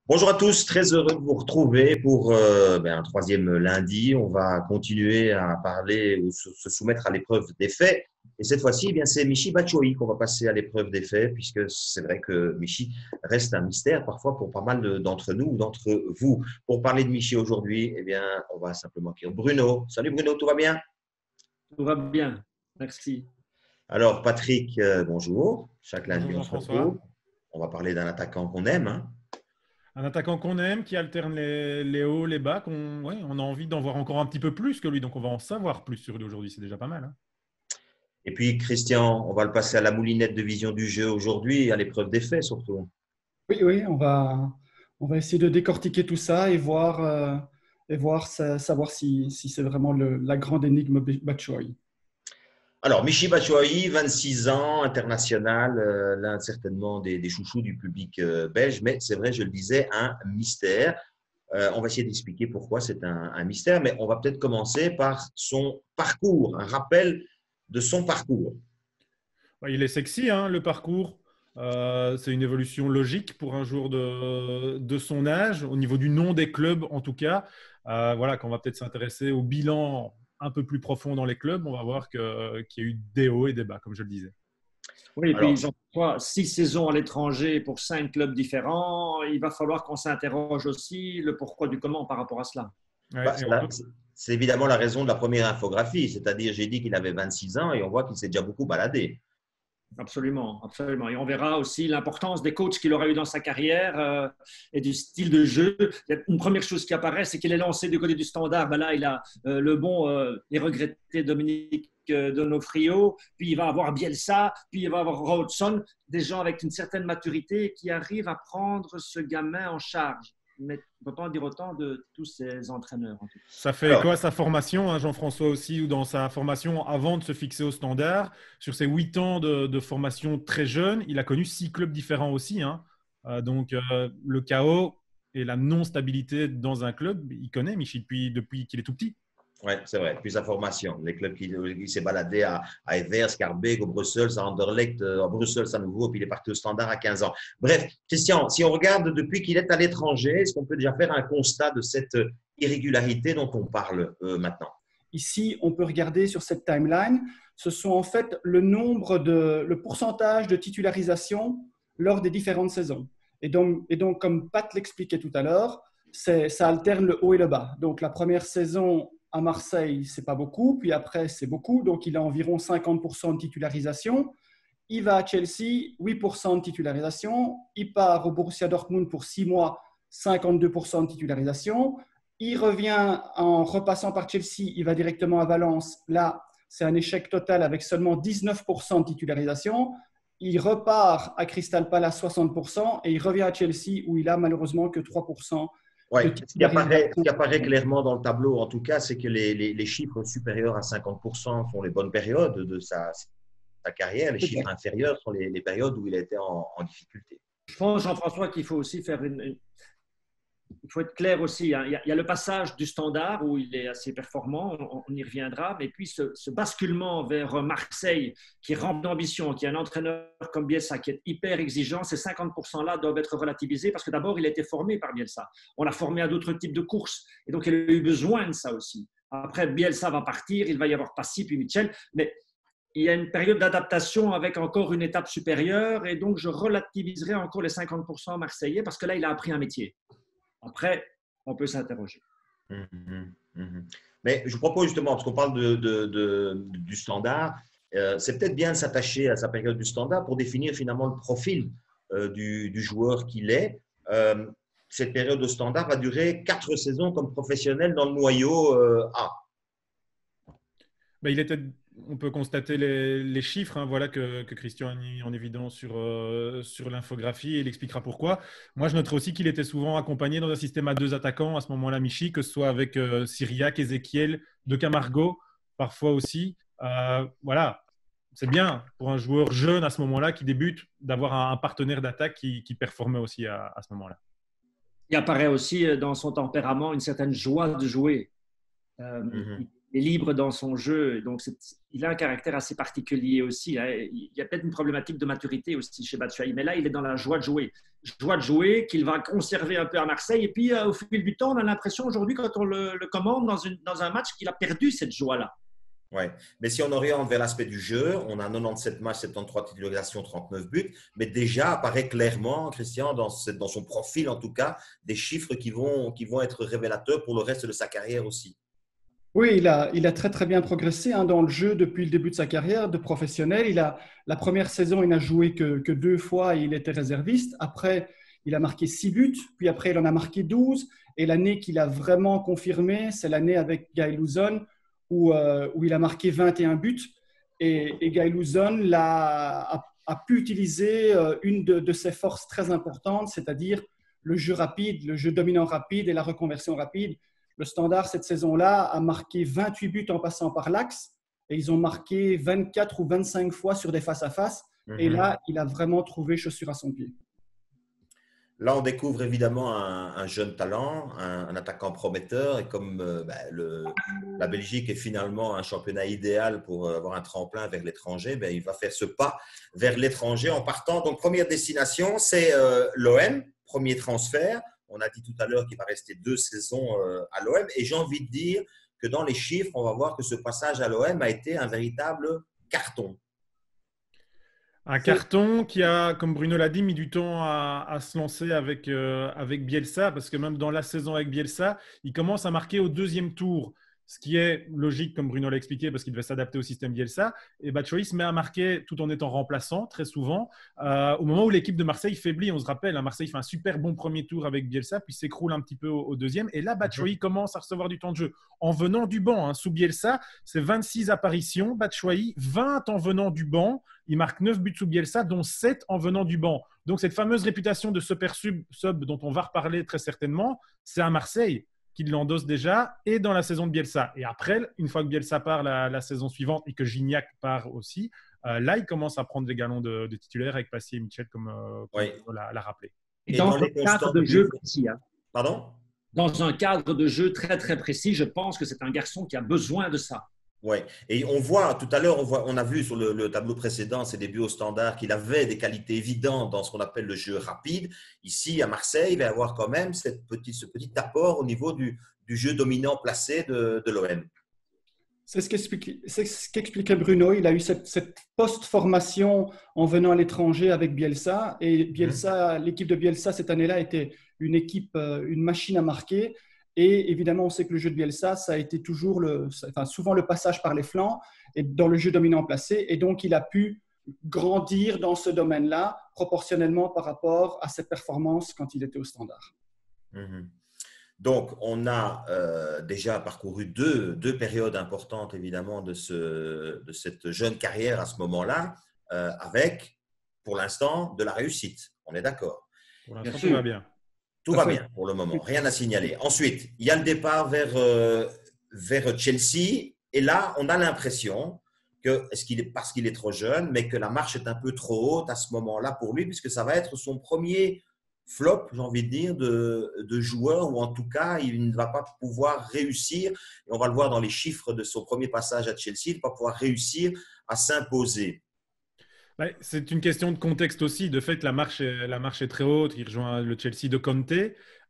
Bonjour à tous, très heureux de vous retrouver pour un troisième lundi. On va continuer à parler ou se soumettre à l'épreuve des faits. Et cette fois-ci, c'est Michi Batshuayi qu'on va passer à l'épreuve des faits, puisque c'est vrai que Michi reste un mystère parfois pour pas mal d'entre nous ou d'entre vous. Pour parler de Michi aujourd'hui, on va simplement accueillir Bruno. Salut Bruno, tout va bien? Tout va bien, merci. Alors Patrick, bonjour. Chaque Bonjour lundi, on se retrouve. Jean-François. On va parler d'un attaquant qu'on aime, hein. Un attaquant qu'on aime, qui alterne les hauts, les bas, on a envie d'en voir encore un petit peu plus que lui, donc on va en savoir plus sur lui aujourd'hui, c'est déjà pas mal, hein. Et puis, Christian, on va le passer à la moulinette de vision du jeu aujourd'hui et à l'épreuve des faits surtout. Oui, on va essayer de décortiquer tout ça et savoir si c'est vraiment la grande énigme Batshuayi. Alors, Michy Batshuayi, 26 ans, international, l'un certainement des chouchous du public belge, mais c'est vrai, je le disais, un mystère. On va essayer d'expliquer pourquoi c'est un mystère, mais on va peut-être commencer par son parcours, un rappel de son parcours. Il est sexy, hein, le parcours. C'est une évolution logique pour un joueur de son âge, au niveau du nom des clubs en tout cas. Voilà, quand on va peut-être s'intéresser au bilan un peu plus profond dans les clubs, on va voir qu'il y a eu des hauts et des bas, comme je le disais. Oui, et Alors, puis Jean-François, 6 saisons à l'étranger pour 5 clubs différents. Il va falloir qu'on s'interroge aussi le pourquoi du comment par rapport à cela. Ouais, bah, et on peut- c'est évidemment la raison de la première infographie, c'est-à-dire j'ai dit qu'il avait 26 ans et on voit qu'il s'est déjà beaucoup baladé. Absolument, absolument. Et on verra aussi l'importance des coachs qu'il aura eu dans sa carrière et du style de jeu. Il y a une première chose qui apparaît, c'est qu'il est lancé du côté du Standard. Ben là, il a le bon et regretté Dominique Donofrio, puis il va avoir Bielsa, puis il va avoir Rodson, des gens avec une certaine maturité qui arrivent à prendre ce gamin en charge. Mais on ne peut pas en dire autant de tous ces entraîneurs. En tout cas. Ça fait Alors, quoi sa formation, hein, Jean-François aussi, ou dans sa formation avant de se fixer au standard, sur ses 8 ans de formation très jeune, il a connu 6 clubs différents aussi, hein. Donc, le chaos et la non-stabilité dans un club, il connaît Michi depuis qu'il est tout petit. oui, c'est vrai. Puis sa formation, les clubs qui s'est baladé à Evere, Schaerbeek, au Bruxelles, à Anderlecht, à Bruxelles à nouveau, puis il est parti au Standard à 15 ans. Bref, Christian, si on regarde depuis qu'il est à l'étranger, est-ce qu'on peut déjà faire un constat de cette irrégularité dont on parle maintenant? Ici, on peut regarder sur cette timeline, ce sont en fait le pourcentage de titularisation lors des différentes saisons. Et donc comme Pat l'expliquait tout à l'heure, ça alterne le haut et le bas. Donc la première saison à Marseille, c'est pas beaucoup, puis après c'est beaucoup, donc il a environ 50% de titularisation. Il va à Chelsea, 8% de titularisation. Il part au Borussia Dortmund pour 6 mois, 52% de titularisation. Il revient en repassant par Chelsea, il va directement à Valence. Là, c'est un échec total avec seulement 19% de titularisation. Il repart à Crystal Palace 60% et il revient à Chelsea où il a malheureusement que 3% Oui, de titularisation. ce qui apparaît clairement dans le tableau, en tout cas, c'est que les chiffres supérieurs à 50% sont les bonnes périodes de sa carrière. Les chiffres inférieurs sont les périodes où il a été en difficulté. Je pense, Jean-François, qu'il faut aussi faire il faut être clair aussi, hein. Il y a le passage du Standard où il est assez performant, on y reviendra, mais puis ce basculement vers Marseille qui est rempli d'ambition, qui a un entraîneur comme Bielsa qui est hyper exigeant, ces 50%-là doivent être relativisés parce que d'abord, il a été formé par Bielsa. On l'a formé à d'autres types de courses et donc il a eu besoin de ça aussi. Après, Bielsa va partir, il va y avoir Passy puis Mitchell, mais il y a une période d'adaptation avec encore une étape supérieure et donc je relativiserai encore les 50% marseillais parce que là, il a appris un métier. Après, on peut s'interroger. Mais je vous propose justement, parce qu'on parle du Standard, c'est peut-être bien de s'attacher à sa période du Standard pour définir finalement le profil du joueur qu'il est. Cette période de Standard va durer 4 saisons comme professionnel dans le noyau A. On peut constater les chiffres, hein, voilà, que Christian a mis en évidence sur l'infographie et il expliquera pourquoi. Moi, je noterai aussi qu'il était souvent accompagné dans un système à 2 attaquants à ce moment-là, Michi, que ce soit avec Syriac, Ezequiel, De Camargo, parfois aussi. Voilà, c'est bien pour un joueur jeune à ce moment-là qui débute d'avoir un partenaire d'attaque qui performait aussi à ce moment-là. Il apparaît aussi dans son tempérament une certaine joie de jouer. est libre dans son jeu. Donc, il a un caractère assez particulier aussi. Hein. Il y a peut-être une problématique de maturité aussi chez Batshuayi, mais là, il est dans la joie de jouer. Joie de jouer qu'il va conserver un peu à Marseille. Et puis, au fil du temps, on a l'impression aujourd'hui, quand on le commande dans un match, qu'il a perdu cette joie-là. Oui, mais si on oriente vers l'aspect du jeu, on a 97 matchs, 73 titularisations, 39 buts, mais déjà apparaît clairement, Christian, dans son profil en tout cas, des chiffres qui vont être révélateurs pour le reste de sa carrière aussi. Oui, il a très très bien progressé dans le jeu depuis le début de sa carrière de professionnel. La première saison, il n'a joué que 2 fois et il était réserviste. Après, il a marqué 6 buts, puis après, il en a marqué 12. Et l'année qu'il a vraiment confirmé, c'est l'année avec Guy Luzon, où il a marqué 21 buts. Et Guy Luzon a pu utiliser une de ses forces très importantes, c'est-à-dire le jeu rapide, le jeu dominant rapide et la reconversion rapide. Le Standard, cette saison-là, a marqué 28 buts en passant par l'axe et ils ont marqué 24 ou 25 fois sur des face-à-face. Et là, il a vraiment trouvé chaussure à son pied. Là, on découvre évidemment un jeune talent, un attaquant prometteur. Et comme la Belgique est finalement un championnat idéal pour avoir un tremplin vers l'étranger, il va faire ce pas vers l'étranger en partant. Donc, première destination, c'est l'OM, premier transfert. On a dit tout à l'heure qu'il va rester 2 saisons à l'OM. Et j'ai envie de dire que dans les chiffres, on va voir que ce passage à l'OM a été un véritable carton. Un carton qui a, comme Bruno l'a dit, mis du temps à se lancer avec Bielsa, parce que même dans la saison avec Bielsa, il commence à marquer au 2e tour, ce qui est logique, comme Bruno l'a expliqué, parce qu'il devait s'adapter au système Bielsa. Et Batshuayi se met à marquer tout en étant remplaçant, très souvent, au moment où l'équipe de Marseille faiblit. On se rappelle, Marseille fait un super bon premier tour avec Bielsa, puis s'écroule un petit peu au 2e. Et là, Batshuayi commence à recevoir du temps de jeu en venant du banc. Sous Bielsa, c'est 26 apparitions. Batshuayi, 20 en venant du banc. Il marque 9 buts sous Bielsa, dont 7 en venant du banc. Donc, cette fameuse réputation de super sub dont on va reparler très certainement, c'est à Marseille qu'il l'endosse déjà et dans la saison de Bielsa. Et après, une fois que Bielsa part la saison suivante et que Gignac part aussi, là, il commence à prendre les galons de titulaire avec Passy et Mitchell, comme oui. on l'a rappelé. Et dans un cadre de jeu précis. Pardon ? Dans un cadre de jeu très, très précis, je pense que c'est un garçon qui a besoin de ça. Oui, et on voit tout à l'heure, on a vu sur le tableau précédent, ses débuts au Standard, qu'il avait des qualités évidentes dans ce qu'on appelle le jeu rapide. Ici, à Marseille, il va y avoir quand même ce petit apport au niveau du jeu dominant placé de l'OM. C'est ce qu'expliquait Bruno. Il a eu cette post-formation en venant à l'étranger avec Bielsa. Et Bielsa, l'équipe de Bielsa cette année-là était une machine à marquer. Et évidemment, on sait que le jeu de Bielsa, ça a été toujours souvent le passage par les flancs et dans le jeu dominant placé. Et donc, il a pu grandir dans ce domaine-là proportionnellement par rapport à cette performance quand il était au Standard. Donc, on a déjà parcouru deux périodes importantes, évidemment, de cette jeune carrière à ce moment-là, avec, pour l'instant, de la réussite. On est d'accord. Pour l'instant, tout va bien. Tout va bien pour le moment, rien à signaler. Ensuite, il y a le départ vers Chelsea. Et là, on a l'impression que, parce qu'il est trop jeune, mais que la marche est un peu trop haute à ce moment-là pour lui, puisque ça va être son premier flop, j'ai envie de dire, de joueur, ou en tout cas, il ne va pas pouvoir réussir, et on va le voir dans les chiffres de son premier passage à Chelsea, il ne va pas pouvoir réussir à s'imposer. C'est une question de contexte aussi, de fait que la marche est très haute. Il rejoint le Chelsea de Conte.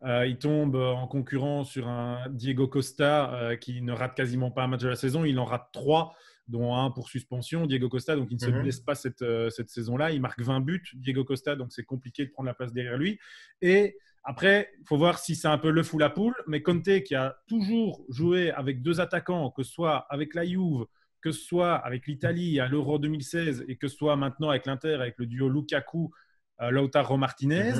Il tombe en concurrent sur un Diego Costa qui ne rate quasiment pas un match de la saison. Il en rate 3, dont un pour suspension. Diego Costa, donc il ne se blesse pas cette saison-là. Il marque 20 buts, Diego Costa, donc c'est compliqué de prendre la place derrière lui. Et après, il faut voir si c'est un peu l'œuf ou la poule. Mais Conte, qui a toujours joué avec 2 attaquants, que ce soit avec la Juve, que ce soit avec l'Italie à l'Euro 2016 et que ce soit maintenant avec l'Inter, avec le duo Lukaku-Lautaro Martinez,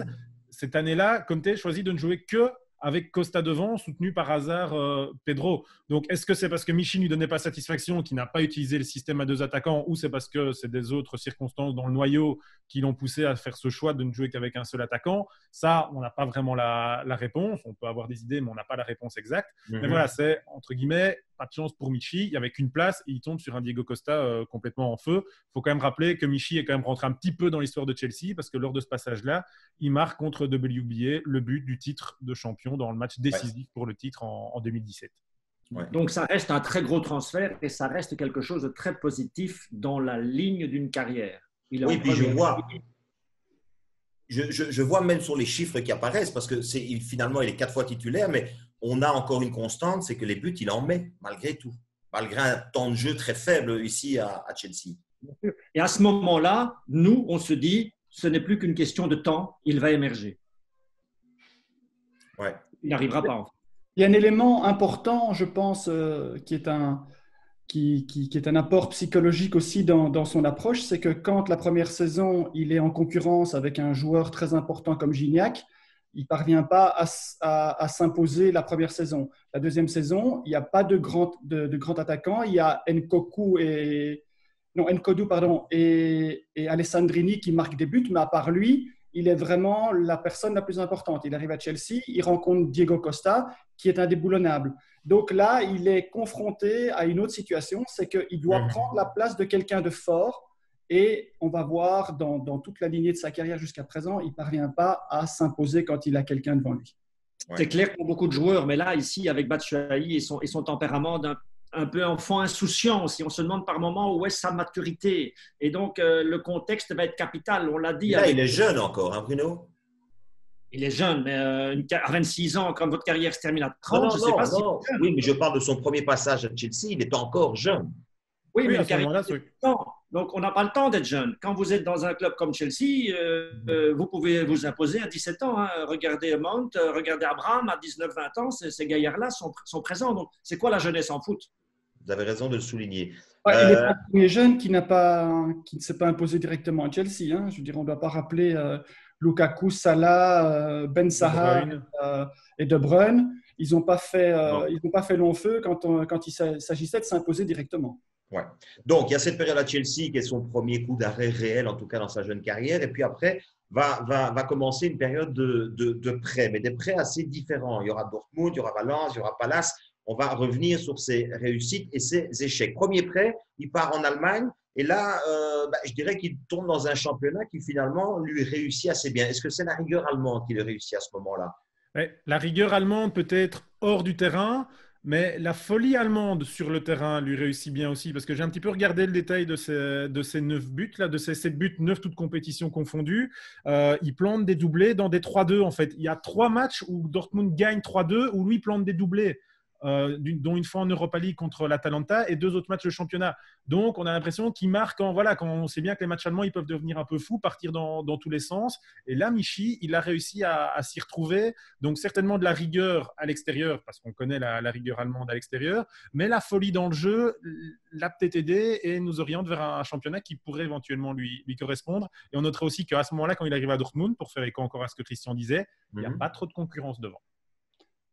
cette année-là, Conte choisit de ne jouer que avec Costa devant, soutenu par hasard Pedro. Donc, est-ce que c'est parce que Michy ne lui donnait pas satisfaction, qu'il n'a pas utilisé le système à 2 attaquants, ou c'est parce que c'est des autres circonstances dans le noyau qui l'ont poussé à faire ce choix de ne jouer qu'avec un seul attaquant? Ça, on n'a pas vraiment la réponse. On peut avoir des idées, mais on n'a pas la réponse exacte. Mais voilà, c'est, entre guillemets, pas de chance pour Michy. Il n'y avait qu'une place et il tombe sur un Diego Costa complètement en feu. Il faut quand même rappeler que Michy est quand même rentré un petit peu dans l'histoire de Chelsea, parce que lors de ce passage-là, il marque contre WBA le but du titre de champion dans le match décisif pour le titre en 2017. Ouais. Donc, ça reste un très gros transfert et ça reste quelque chose de très positif dans la ligne d'une carrière. Il est Oui, en puis première ligne. je vois même sur les chiffres qui apparaissent, parce que finalement, il est 4 fois titulaire, mais on a encore une constante, c'est que les buts, il en met, malgré tout, malgré un temps de jeu très faible ici à Chelsea. Et à ce moment-là, nous, on se dit, ce n'est plus qu'une question de temps, il va émerger. Ouais. Il n'arrivera pas, en fait. Il y a un élément important, je pense, qui est un apport psychologique aussi dans son approche, c'est que quand la première saison, il est en concurrence avec un joueur très important comme Gignac, il ne parvient pas à s'imposer la première saison. La deuxième saison, il n'y a pas de grand attaquant. Il y a Nkodu pardon, et Alessandrini qui marquent des buts, mais à part lui, il est vraiment la personne la plus importante. Il arrive à Chelsea, il rencontre Diego Costa, qui est indéboulonnable. Donc là, il est confronté à une autre situation, c'est qu'il doit prendre la place de quelqu'un de fort. Et on va voir dans toute la lignée de sa carrière jusqu'à présent, il ne parvient pas à s'imposer quand il a quelqu'un devant lui. Ouais. C'est clair pour beaucoup de joueurs, mais là, ici, avec Batshuayi et son tempérament un peu enfant insouciant aussi, on se demande par moment où est sa maturité. Et donc, le contexte va être capital. On l'a dit. Là, il est jeune encore, hein, Bruno? Il est jeune, mais à 26 ans, quand votre carrière se termine à 30, je ne sais pas si. Oui, mais je parle de son premier passage à Chelsea, il est encore jeune. Oui, mais à ce moment-là, donc on n'a pas le temps d'être jeune. Quand vous êtes dans un club comme Chelsea, vous pouvez vous imposer à 17 ans. Hein. Regardez Mount, regardez Abraham, à 19-20 ans, ces gaillards-là sont présents. Donc, c'est quoi la jeunesse en foot? Vous avez raison de le souligner. Il est le premier jeune qui ne s'est pas imposé directement à Chelsea. Hein. Je veux dire, on ne doit pas rappeler Lukaku, Salah, Ben Saha et De Bruyne. Ils n'ont pas fait long feu quand il s'agissait de s'imposer directement. Ouais. Donc, il y a cette période à Chelsea qui est son premier coup d'arrêt réel, en tout cas dans sa jeune carrière. Et puis après, va commencer une période de prêts, mais des prêts assez différents. Il y aura Dortmund, il y aura Valence, il y aura Palace. On va revenir sur ses réussites et ses échecs. Premier prêt, il part en Allemagne. Et là, je dirais qu'il tourne dans un championnat qui finalement lui réussit assez bien. Est-ce que c'est la rigueur allemande qui le réussit à ce moment-là? La rigueur allemande peut être hors du terrain, mais la folie allemande sur le terrain lui réussit bien aussi, parce que j'ai un petit peu regardé le détail de ces 9 buts, là, de ces 7 buts, 9 toutes compétitions confondues. Il plante des doublés dans des 3-2 en fait. Il y a 3 matchs où Dortmund gagne 3-2, où lui plante des doublés. Dont une fois en Europa League contre l'Atalanta et 2 autres matchs de championnat. Donc, on a l'impression qu'il marque quand on sait bien que les matchs allemands, ils peuvent devenir un peu fous, partir dans tous les sens. Et là, Michy, il a réussi à s'y retrouver. Donc, certainement de la rigueur à l'extérieur, parce qu'on connaît la rigueur allemande à l'extérieur, mais la folie dans le jeu l'a peut-être aidé et nous oriente vers un championnat qui pourrait éventuellement lui correspondre. Et on notera aussi qu'à ce moment-là, quand il arrive à Dortmund, pour faire écho encore à ce que Christian disait, il n'y a pas trop de concurrence devant.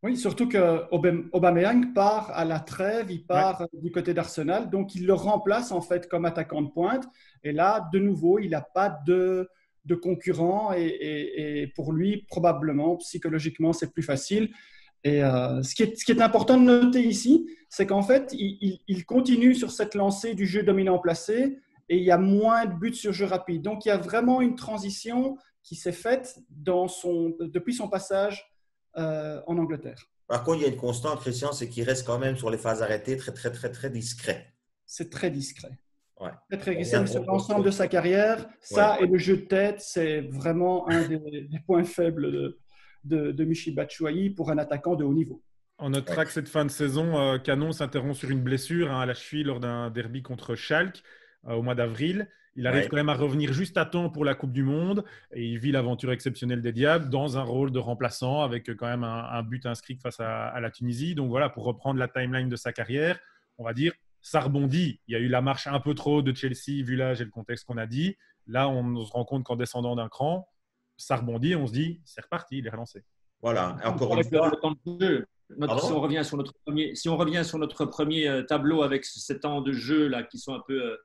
Oui, surtout qu'Aubameyang part à la trêve, il part du côté d'Arsenal, donc il le remplace en fait comme attaquant de pointe. Et là, de nouveau, il n'a pas de concurrent et pour lui, probablement, psychologiquement, c'est plus facile. Et ce qui est important de noter ici, c'est qu'en fait, il continue sur cette lancée du jeu dominant placé et il y a moins de buts sur jeu rapide. Donc, il y a vraiment une transition qui s'est faite depuis son passage en Angleterre. Par contre, il y a une constante, Christian, c'est qu'il reste quand même sur les phases arrêtées très, très, très, très discret. C'est très discret. Ouais. Très discret sur l'ensemble de sa carrière. Ça et le jeu de tête, c'est vraiment un des points faibles de Michy Batshuayi pour un attaquant de haut niveau. On notera que cette fin de saison, Canon s'interrompt sur une blessure à la cheville lors d'un derby contre Schalke au mois d'avril. Il arrive quand même à revenir juste à temps pour la Coupe du Monde et il vit l'aventure exceptionnelle des Diables dans un rôle de remplaçant avec quand même un but inscrit face à la Tunisie. Donc voilà, pour reprendre la timeline de sa carrière, on va dire, ça rebondit. Il y a eu la marche un peu trop de Chelsea vu l'âge et le contexte qu'on a dit. Là, on se rend compte qu'en descendant d'un cran, ça rebondit et on se dit, c'est reparti, il est relancé. Voilà, et encore une fois… Si on revient sur notre premier tableau avec ces temps de jeu là, qui sont un peu…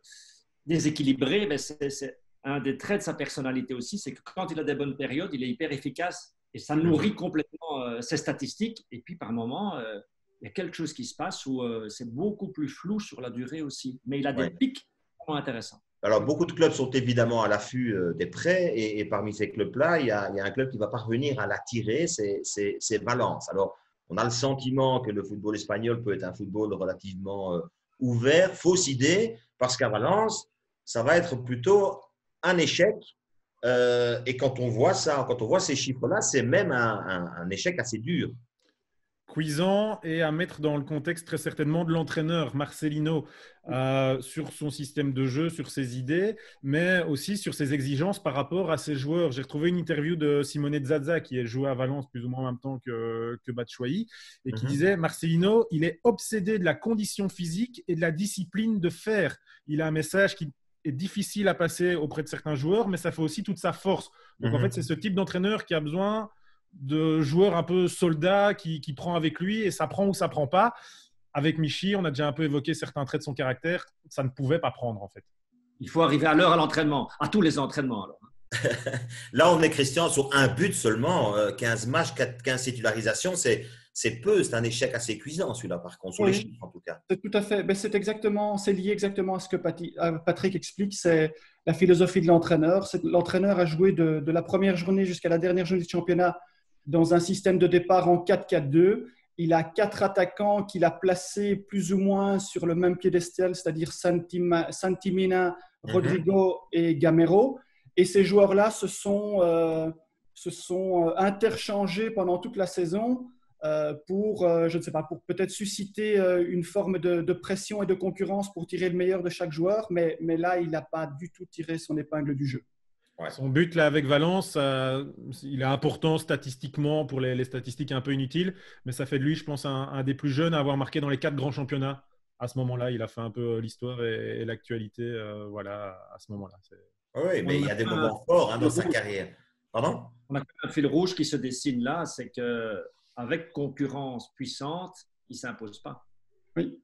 déséquilibré, mais c'est un des traits de sa personnalité aussi, c'est que quand il a des bonnes périodes, il est hyper efficace et ça nourrit complètement ses statistiques. Et puis, par moments, il y a quelque chose qui se passe où c'est beaucoup plus flou sur la durée aussi. Mais il a des pics vraiment intéressants. Alors, beaucoup de clubs sont évidemment à l'affût des prêts et parmi ces clubs-là, il y a un club qui va parvenir à l'attirer, c'est Valence. Alors, on a le sentiment que le football espagnol peut être un football relativement ouvert, fausse idée, parce qu'à Valence, ça va être plutôt un échec. Et quand on voit ça, quand on voit ces chiffres-là, c'est même un échec assez dur. Cuisant et à mettre dans le contexte très certainement de l'entraîneur Marcelino sur son système de jeu, sur ses idées, mais aussi sur ses exigences par rapport à ses joueurs. J'ai retrouvé une interview de Simone Zaza qui est joué à Valence plus ou moins en même temps que Batshuayi et qui disait Marcelino, il est obsédé de la condition physique et de la discipline de fer. Il a un message qui est difficile à passer auprès de certains joueurs, mais ça fait aussi toute sa force. Donc en fait, c'est ce type d'entraîneur qui a besoin de joueurs un peu soldats qui prend avec lui et ça prend ou ça prend pas. Avec Michy, on a déjà un peu évoqué certains traits de son caractère. Ça ne pouvait pas prendre en fait. Il faut arriver à l'heure à l'entraînement, à tous les entraînements alors. Là, on est, Christian, sur un but seulement, 15 matchs, 15 titularisations, c'est peu, c'est un échec assez cuisant celui-là par contre, sur les chiffres en tout cas. C'est tout à fait, ben, c'est lié exactement à ce que Patrick explique, c'est la philosophie de l'entraîneur. L'entraîneur a joué de la première journée jusqu'à la dernière journée du championnat dans un système de départ en 4-4-2. Il a 4 attaquants qu'il a placés plus ou moins sur le même piédestal, c'est-à-dire Santimina, Rodrigo et Gamero. Et ces joueurs-là se sont interchangés pendant toute la saison pour, je ne sais pas, pour peut-être susciter une forme de pression et de concurrence pour tirer le meilleur de chaque joueur. Mais là, il n'a pas du tout tiré son épingle du jeu. Ouais. Son but là avec Valence, il est important statistiquement pour les statistiques un peu inutiles, mais ça fait de lui, je pense, un des plus jeunes à avoir marqué dans les 4 grands championnats. À ce moment-là, il a fait un peu l'histoire et l'actualité, voilà, à ce moment-là. Oui, mais il y a des moments forts dans sa carrière. Pardon ? On a un fil rouge qui se dessine là, c'est qu'avec concurrence puissante, il ne s'impose pas. Oui.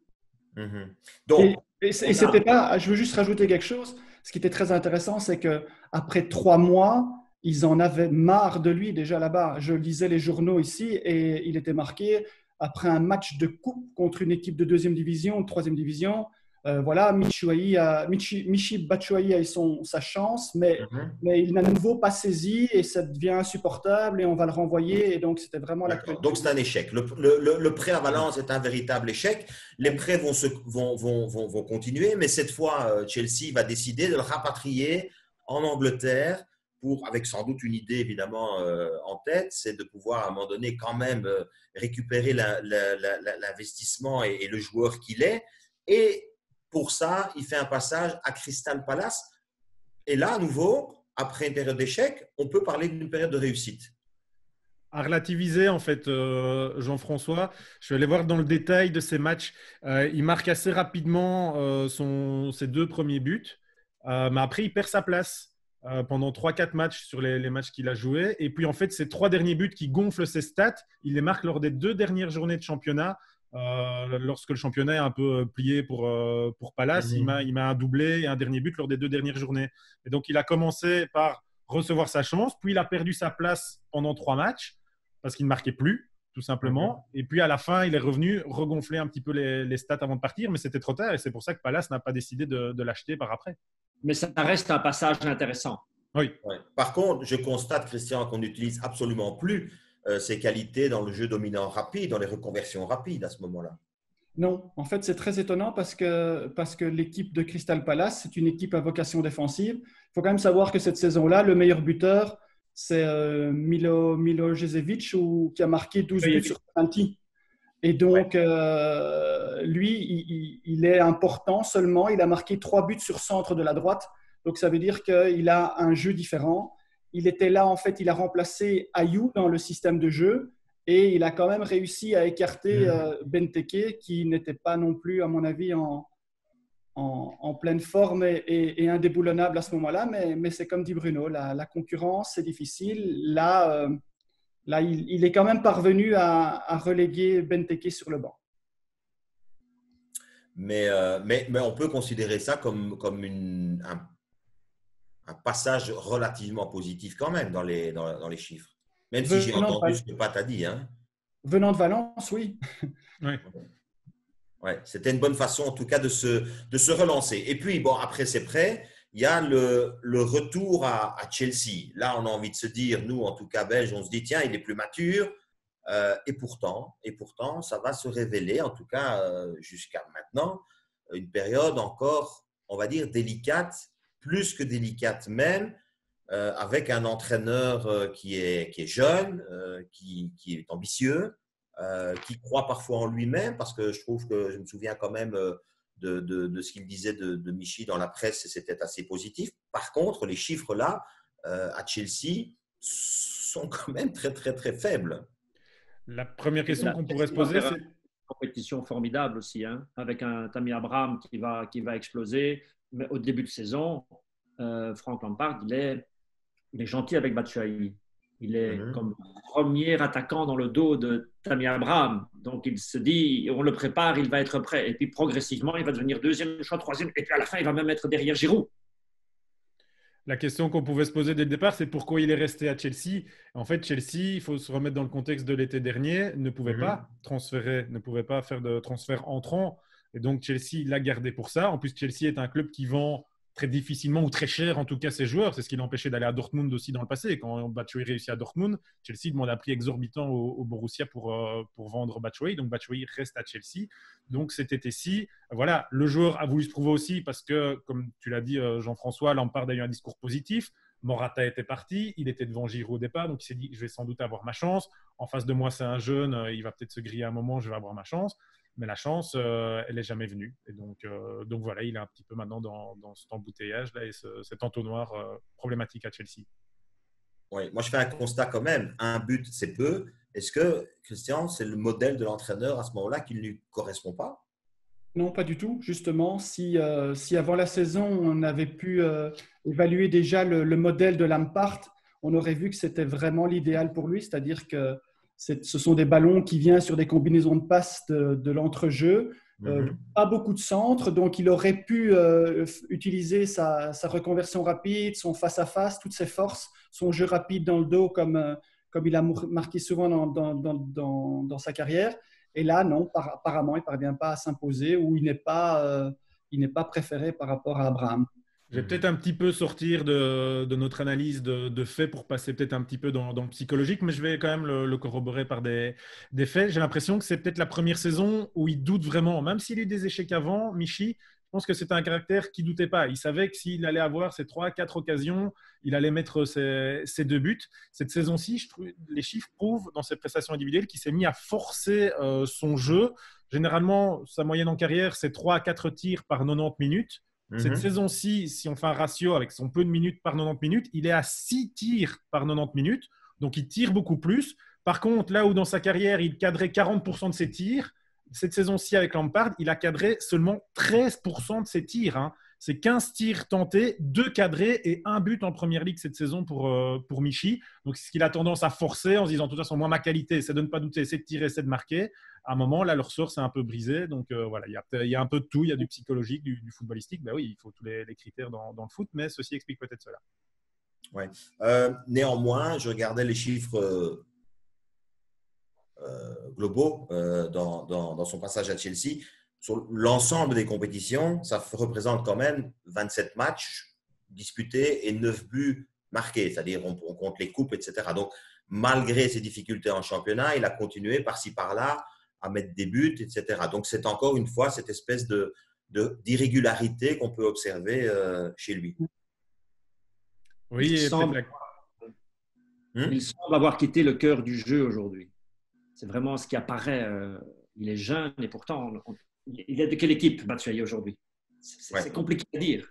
Donc, et c'était pas, je veux juste rajouter quelque chose. Ce qui était très intéressant, c'est qu'après 3 mois, ils en avaient marre de lui déjà là-bas. Je lisais les journaux ici et il était marqué après un match de coupe contre une équipe de 2e division, 3e division. Voilà, Michy Batshuayi a eu sa chance, mais il n'a de nouveau pas saisi et ça devient insupportable et on va le renvoyer. Et donc, c'était vraiment Donc, c'est un échec. Le prêt à Valence est un véritable échec. Les prêts vont continuer, mais cette fois, Chelsea va décider de le rapatrier en Angleterre avec sans doute une idée évidemment en tête, c'est de pouvoir à un moment donné quand même récupérer l'investissement et le joueur qu'il est. Et pour ça, il fait un passage à Crystal Palace. Et là, à nouveau, après une période d'échec, on peut parler d'une période de réussite. À relativiser, en fait, Jean-François, je vais aller voir dans le détail de ces matchs. Il marque assez rapidement ses 2 premiers buts, mais après, il perd sa place pendant 3-4 matchs sur les matchs qu'il a joués. Et puis, en fait, ces 3 derniers buts qui gonflent ses stats, il les marque lors des 2 dernières journées de championnat. Lorsque le championnat est un peu plié pour Palace, il met un doublé et un dernier but lors des 2 dernières journées. Et donc, il a commencé par recevoir sa chance, puis il a perdu sa place pendant 3 matchs parce qu'il ne marquait plus, tout simplement. Et puis, à la fin, il est revenu regonfler un petit peu les stats avant de partir, mais c'était trop tard et c'est pour ça que Palace n'a pas décidé de l'acheter par après. Mais ça reste un passage intéressant. Oui. Ouais. Par contre, je constate, Christian, qu'on n'utilise absolument plus ses qualités dans le jeu dominant rapide, dans les reconversions rapides à ce moment-là. Non, en fait, c'est très étonnant parce que l'équipe de Crystal Palace, c'est une équipe à vocation défensive. Il faut quand même savoir que cette saison-là, le meilleur buteur, c'est Milojevic qui a marqué 12 buts sur 20. Et donc, lui, il est important seulement. Il a marqué 3 buts sur centre de la droite. Donc, ça veut dire qu'il a un jeu différent. Il était là, en fait, il a remplacé Ayou dans le système de jeu et il a quand même réussi à écarter Benteke qui n'était pas non plus, à mon avis, en pleine forme et indéboulonnable à ce moment-là. Mais c'est comme dit Bruno, la concurrence, c'est difficile. Là, il est quand même parvenu à reléguer Benteke sur le banc. Mais on peut considérer ça comme un passage relativement positif quand même dans les chiffres. Même si j'ai entendu ce que Pat a dit. Hein. Venant de Valence, oui. Ouais, c'était une bonne façon en tout cas de se relancer. Et puis, bon, après ces prêts, il y a le retour à Chelsea. Là, on a envie de se dire, nous, en tout cas belges, on se dit, tiens, il est plus mature. Et pourtant, ça va se révéler, en tout cas jusqu'à maintenant, une période encore, on va dire, délicate, plus que délicate même, avec un entraîneur qui est jeune, qui est ambitieux, qui croit parfois en lui-même, parce que je trouve que je me souviens quand même de ce qu'il disait de Michy dans la presse, et c'était assez positif. Par contre, les chiffres là, à Chelsea, sont quand même très, très, très faibles. La première question qu'on pourrait se poser, c'est… Compétition formidable aussi, hein, avec un Tammy Abraham qui va exploser. Mais au début de saison, Frank Lampard, il est gentil avec Batshuayi. Il est comme premier attaquant dans le dos de Tammy Abraham. Donc, il se dit, on le prépare, il va être prêt. Et puis, progressivement, il va devenir deuxième choix, troisième. Et puis, à la fin, il va même être derrière Giroud. La question qu'on pouvait se poser dès le départ, c'est pourquoi il est resté à Chelsea. En fait, Chelsea, il faut se remettre dans le contexte de l'été dernier, ne pouvait pas transférer, ne pouvait pas faire de transfert entrant. Et donc, Chelsea l'a gardé pour ça. En plus, Chelsea est un club qui vend très difficilement ou très cher, en tout cas, ses joueurs. C'est ce qui l'empêchait d'aller à Dortmund aussi dans le passé. Quand Batshuayi réussit à Dortmund, Chelsea demande un prix exorbitant au Borussia pour vendre Batshuayi. Donc, Batshuayi reste à Chelsea. Donc, cet été-ci, voilà, le joueur a voulu se prouver aussi parce que, comme tu l'as dit, Jean-François, Lampard a eu un discours positif. Morata était parti, il était devant Giroud au départ, donc il s'est dit je vais sans doute avoir ma chance. En face de moi, c'est un jeune, il va peut-être se griller un moment, je vais avoir ma chance. Mais la chance, elle n'est jamais venue. Et donc voilà, il est un petit peu maintenant dans cet embouteillage là et cet entonnoir problématique à Chelsea. Oui, moi je fais un constat quand même. Un but, c'est peu. Est-ce que, Christian, c'est le modèle de l'entraîneur à ce moment-là qui ne lui correspond pas? Non, pas du tout. Justement, si avant la saison, on avait pu évaluer déjà le modèle de Lampard, on aurait vu que c'était vraiment l'idéal pour lui, c'est-à-dire que ce sont des ballons qui viennent sur des combinaisons de passes de l'entrejeu, pas beaucoup de centres, donc il aurait pu utiliser sa reconversion rapide, son face-à-face, toutes ses forces, son jeu rapide dans le dos comme il a marqué souvent dans sa carrière. Et là, non, apparemment, il ne parvient pas à s'imposer ou il n'est pas préféré par rapport à Abraham. Je vais peut-être un petit peu sortir de notre analyse de faits pour passer peut-être un petit peu dans le psychologique, mais je vais quand même le corroborer par des faits. J'ai l'impression que c'est peut-être la première saison où il doute vraiment, même s'il a eu des échecs avant, Michy. Je pense que c'était un caractère qui ne doutait pas. Il savait que s'il allait avoir ces 3-4 occasions, il allait mettre ses 2 buts. Cette saison-ci, je trouve, les chiffres prouvent dans ses prestations individuelles qu'il s'est mis à forcer son jeu. Généralement, sa moyenne en carrière, c'est 3-4 tirs par 90 minutes. Cette saison-ci, si on fait un ratio avec son peu de minutes par 90 minutes, il est à 6 tirs par 90 minutes. Donc, il tire beaucoup plus. Par contre, là où dans sa carrière, il cadrait 40% de ses tirs, cette saison-ci avec Lampard, il a cadré seulement 13% de ses tirs. Hein. C'est 15 tirs tentés, 2 cadrés et 1 but en première ligue cette saison pour Michy. Donc, c'est ce qu'il a tendance à forcer en se disant, de toute façon, moi, ma qualité, c'est de ne pas douter, c'est de tirer, c'est de marquer. À un moment, là, leur sort s'est un peu brisé. Donc, voilà, il y a un peu de tout. Il y a du psychologique, du footballistique. Ben oui, il faut tous les critères dans le foot, mais ceci explique peut-être cela. Ouais. Néanmoins, je regardais les chiffres globaux dans son passage à Chelsea. Sur l'ensemble des compétitions, ça représente quand même 27 matchs disputés et 9 buts marqués, c'est-à-dire on compte les coupes, etc. Donc, malgré ses difficultés en championnat, il a continué par-ci, par-là à mettre des buts, etc. Donc, c'est encore une fois cette espèce d'irrégularité qu'on peut observer chez lui. Oui, il semble avoir quitté le cœur du jeu aujourd'hui. C'est vraiment ce qui apparaît. Il est jeune et pourtant, il est de quelle équipe, Batshuayi, aujourd'hui? C'est compliqué à dire.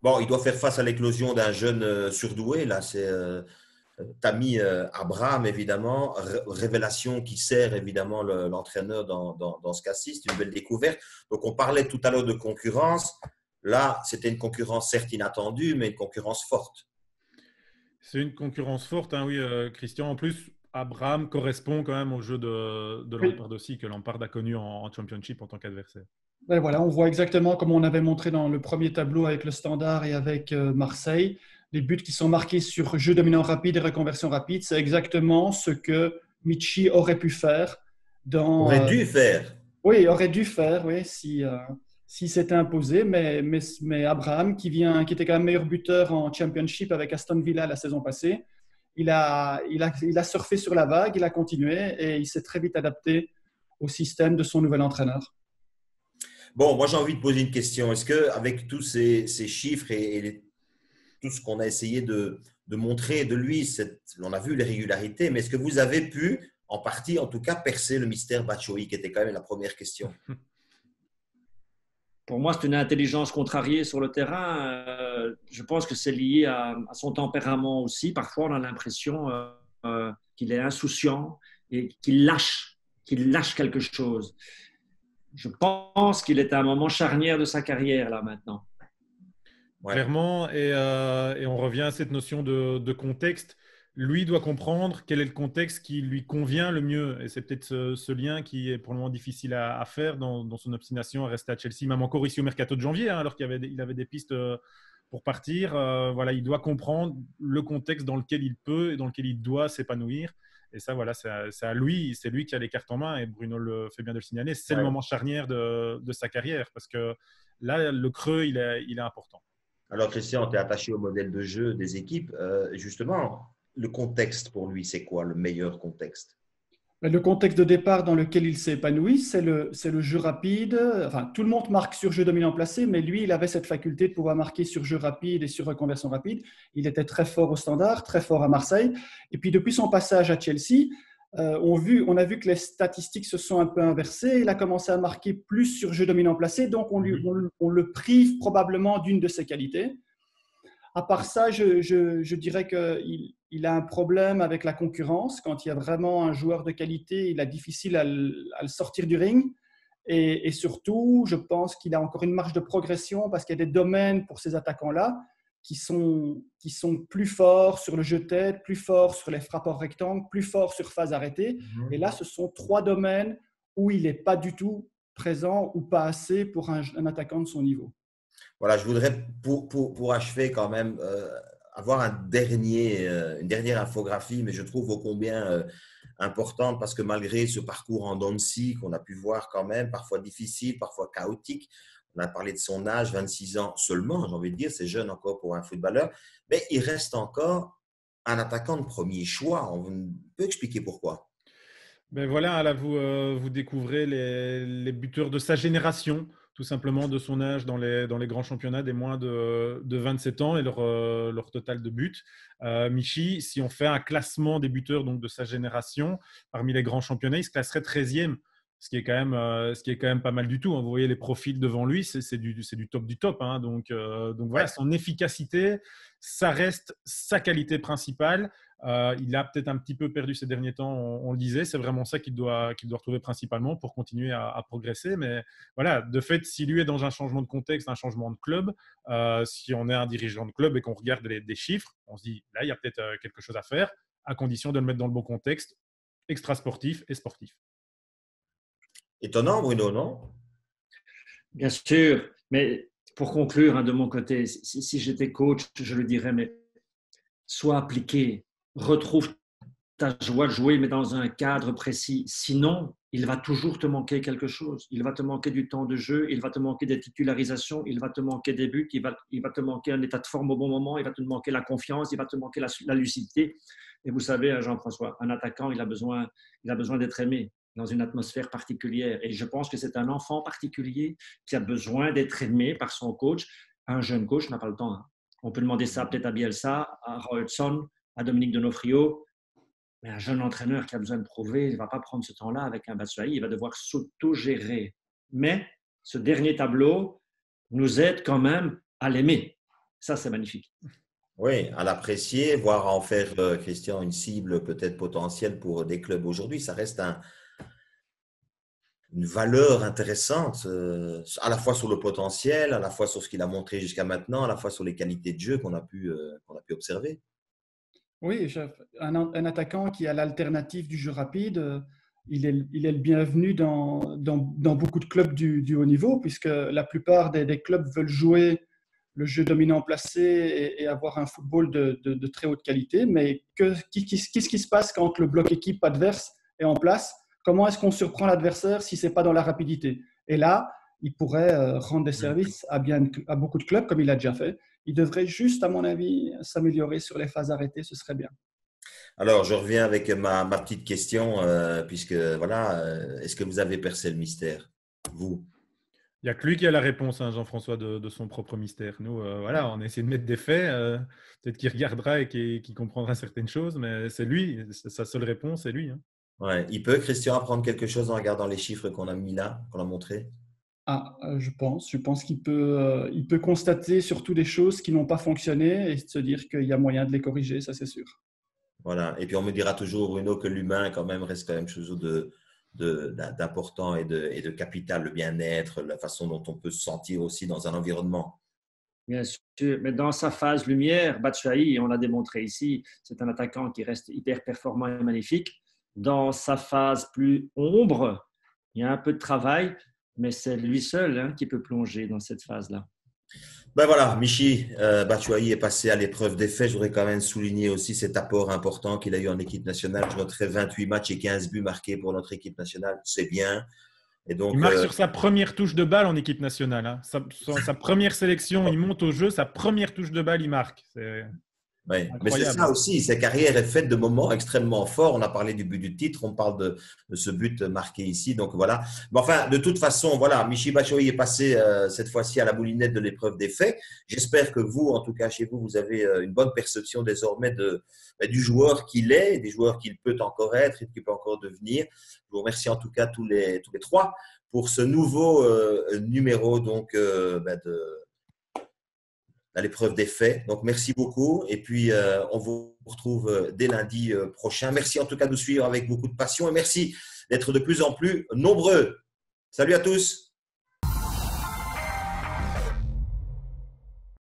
Bon, il doit faire face à l'éclosion d'un jeune surdoué. Là, c'est Tammy Abraham, évidemment. Révélation qui sert évidemment l'entraîneur dans ce cas-ci. C'est une belle découverte. Donc, on parlait tout à l'heure de concurrence. Là, c'était une concurrence certes inattendue, mais une concurrence forte. C'est une concurrence forte, hein, oui, Christian. En plus, Abraham correspond quand même au jeu de Lampard aussi, que Lampard a connu en Championship en tant qu'adversaire. Ben voilà, on voit exactement comme on avait montré dans le premier tableau avec le Standard et avec Marseille, les buts qui sont marqués sur jeu dominant rapide et reconversion rapide, c'est exactement ce que Michy aurait pu faire. Aurait dû faire. Oui, aurait dû faire, oui, si s'était imposé, mais Abraham qui était quand même meilleur buteur en Championship avec Aston Villa la saison passée, il a surfé sur la vague, il a continué et il s'est très vite adapté au système de son nouvel entraîneur. Bon, moi j'ai envie de poser une question. Est-ce qu'avec tous ces chiffres et tout ce qu'on a essayé de montrer de lui, on a vu les régularités, mais est-ce que vous avez pu, en partie en tout cas, percer le mystère Batshuayi, qui était quand même la première question? Pour moi, c'est une intelligence contrariée sur le terrain. Je pense que c'est lié à son tempérament aussi. Parfois, on a l'impression qu'il est insouciant et qu'il lâche quelque chose. Je pense qu'il est à un moment charnière de sa carrière là maintenant. Ouais. Clairement, et on revient à cette notion de contexte. Lui doit comprendre quel est le contexte qui lui convient le mieux. Et c'est peut-être ce lien qui est pour le moment difficile à faire dans son obstination à rester à Chelsea, même encore ici au mercato de janvier, hein, alors qu'il avait des pistes pour partir. Voilà, il doit comprendre le contexte dans lequel il peut et dans lequel il doit s'épanouir. Et ça, voilà, c'est à lui, c'est lui qui a les cartes en main. Et Bruno le fait bien de le signaler. C'est le moment charnière de sa carrière parce que là, le creux, il est important. Alors, Christian, tu es attaché au modèle de jeu des équipes. Justement, le contexte pour lui, c'est quoi le meilleur contexte? Le contexte de départ dans lequel il s'est épanoui, c'est le jeu rapide. Enfin, tout le monde marque sur jeu dominant placé, mais lui, il avait cette faculté de pouvoir marquer sur jeu rapide et sur reconversion rapide. Il était très fort au Standard, très fort à Marseille. Et puis, depuis son passage à Chelsea, on a vu que les statistiques se sont un peu inversées. Il a commencé à marquer plus sur jeu dominant placé, donc on le prive probablement d'une de ses qualités. À part ça, je dirais qu'il a un problème avec la concurrence. Quand il y a vraiment un joueur de qualité, il est difficile à le sortir du ring. Et surtout, je pense qu'il a encore une marge de progression parce qu'il y a des domaines pour ces attaquants-là qui sont plus forts sur le jeu de tête, plus forts sur les frappes hors rectangle, plus forts sur phase arrêtée. Et là, ce sont 3 domaines où il n'est pas du tout présent ou pas assez pour un attaquant de son niveau. Voilà, je voudrais, pour achever quand même, avoir une dernière infographie, mais je trouve ô combien importante parce que malgré ce parcours en dents de scie qu'on a pu voir quand même, parfois difficile, parfois chaotique, on a parlé de son âge, 26 ans seulement, j'ai envie de dire, c'est jeune encore pour un footballeur, mais il reste encore un attaquant de premier choix. On peut expliquer pourquoi? Ben voilà, là, vous découvrez les buteurs de sa génération, tout simplement de son âge dans les grands championnats des moins de 27 ans et leur total de buts. Michy, si on fait un classement des buteurs donc, de sa génération, parmi les grands championnats, il se classerait 13e, ce qui est quand même pas mal du tout. Vous voyez les profils devant lui, c'est du top du top. Hein. Donc voilà, son efficacité, ça reste sa qualité principale. Il a peut-être un petit peu perdu ces derniers temps, on le disait. C'est vraiment ça qu'il doit retrouver principalement pour continuer à progresser. Mais voilà, de fait, si lui est dans un changement de contexte, un changement de club, si on est un dirigeant de club et qu'on regarde des chiffres, on se dit là, il y a peut-être quelque chose à faire, à condition de le mettre dans le bon contexte, extra-sportif et sportif. Étonnant, Bruno, non? Bien sûr, mais pour conclure, hein, de mon côté, si j'étais coach, je le dirais, mais sois appliqué, retrouve ta joie de jouer, mais dans un cadre précis. Sinon, il va toujours te manquer quelque chose. Il va te manquer du temps de jeu, il va te manquer des titularisations, il va te manquer des buts, il va te manquer un état de forme au bon moment, il va te manquer la confiance, il va te manquer la lucidité. Et vous savez, Jean-François, un attaquant, il a besoin d'être aimé dans une atmosphère particulière. Et je pense que c'est un enfant particulier qui a besoin d'être aimé par son coach. Un jeune coach n'a pas le temps. Hein. On peut demander ça peut-être à Bielsa, à Roy Hodgson, à Dominique Donofrio. Mais un jeune entraîneur qui a besoin de prouver, il ne va pas prendre ce temps-là avec un Batshuayi, il va devoir s'auto-gérer. Mais ce dernier tableau nous aide quand même à l'aimer. Ça, c'est magnifique. Oui, à l'apprécier, voire à en faire, Christian, une cible peut-être potentielle pour des clubs aujourd'hui. Ça reste une valeur intéressante, à la fois sur le potentiel, à la fois sur ce qu'il a montré jusqu'à maintenant, à la fois sur les qualités de jeu qu'on a pu observer. Oui, un attaquant qui a l'alternative du jeu rapide, il est le bienvenu dans beaucoup de clubs du haut niveau, puisque la plupart des clubs veulent jouer le jeu dominant placé et avoir un football de très haute qualité. Mais qu'est-ce qui se passe quand le bloc équipe adverse est en place? Comment est-ce qu'on surprend l'adversaire si ce n'est pas dans la rapidité? Et là, il pourrait rendre des services à beaucoup de clubs, comme il a déjà fait. Il devrait juste, à mon avis, s'améliorer sur les phases arrêtées, ce serait bien. Alors, je reviens avec ma petite question, puisque voilà, est-ce que vous avez percé le mystère, vous? Il n'y a que lui qui a la réponse, hein, Jean-François, de son propre mystère. Nous, voilà, on essaie de mettre des faits. Peut-être qu'il regardera et qu'il comprendra certaines choses, mais c'est lui, sa seule réponse, c'est lui, hein. Ouais. Il peut, Christian, apprendre quelque chose en regardant les chiffres qu'on a mis là, qu'on a montré? Je pense il peut constater surtout des choses qui n'ont pas fonctionné et se dire qu'il y a moyen de les corriger, ça c'est sûr. Voilà. Et puis, on me dira toujours, Bruno, que l'humain, quand même, reste quand même quelque chose d'important et de capital, le bien-être, la façon dont on peut se sentir aussi dans un environnement. Bien sûr, mais dans sa phase lumière, Batshuayi, on l'a démontré ici, c'est un attaquant qui reste hyper performant et magnifique. Dans sa phase plus ombre, il y a un peu de travail, mais c'est lui seul, hein, qui peut plonger dans cette phase-là. Ben voilà, Michy Batshuayi est passé à l'épreuve des faits. Je voudrais quand même souligner aussi cet apport important qu'il a eu en équipe nationale. Je noterai 28 matchs et 15 buts marqués pour notre équipe nationale. C'est bien. Et donc, Il marque sur sa première touche de balle en équipe nationale, hein. Sa première sélection, il monte au jeu, sa première touche de balle, il marque. C'est ouais. Mais c'est incroyable. ça aussi, sa carrière est faite de moments extrêmement forts. On a parlé du but du titre, on parle de ce but marqué ici. Donc voilà. Mais enfin, de toute façon, voilà, Michy Batshuayi est passé cette fois-ci à la moulinette de l'épreuve des faits. J'espère que vous, en tout cas chez vous, vous avez une bonne perception désormais du joueur qu'il est, et des joueurs qu'il peut encore être et qu'il peut encore devenir. Je vous remercie en tout cas tous les trois pour ce nouveau numéro donc à l'épreuve des faits. Donc, merci beaucoup. Et puis, on vous retrouve dès lundi prochain. Merci en tout cas de nous suivre avec beaucoup de passion et merci d'être de plus en plus nombreux. Salut à tous.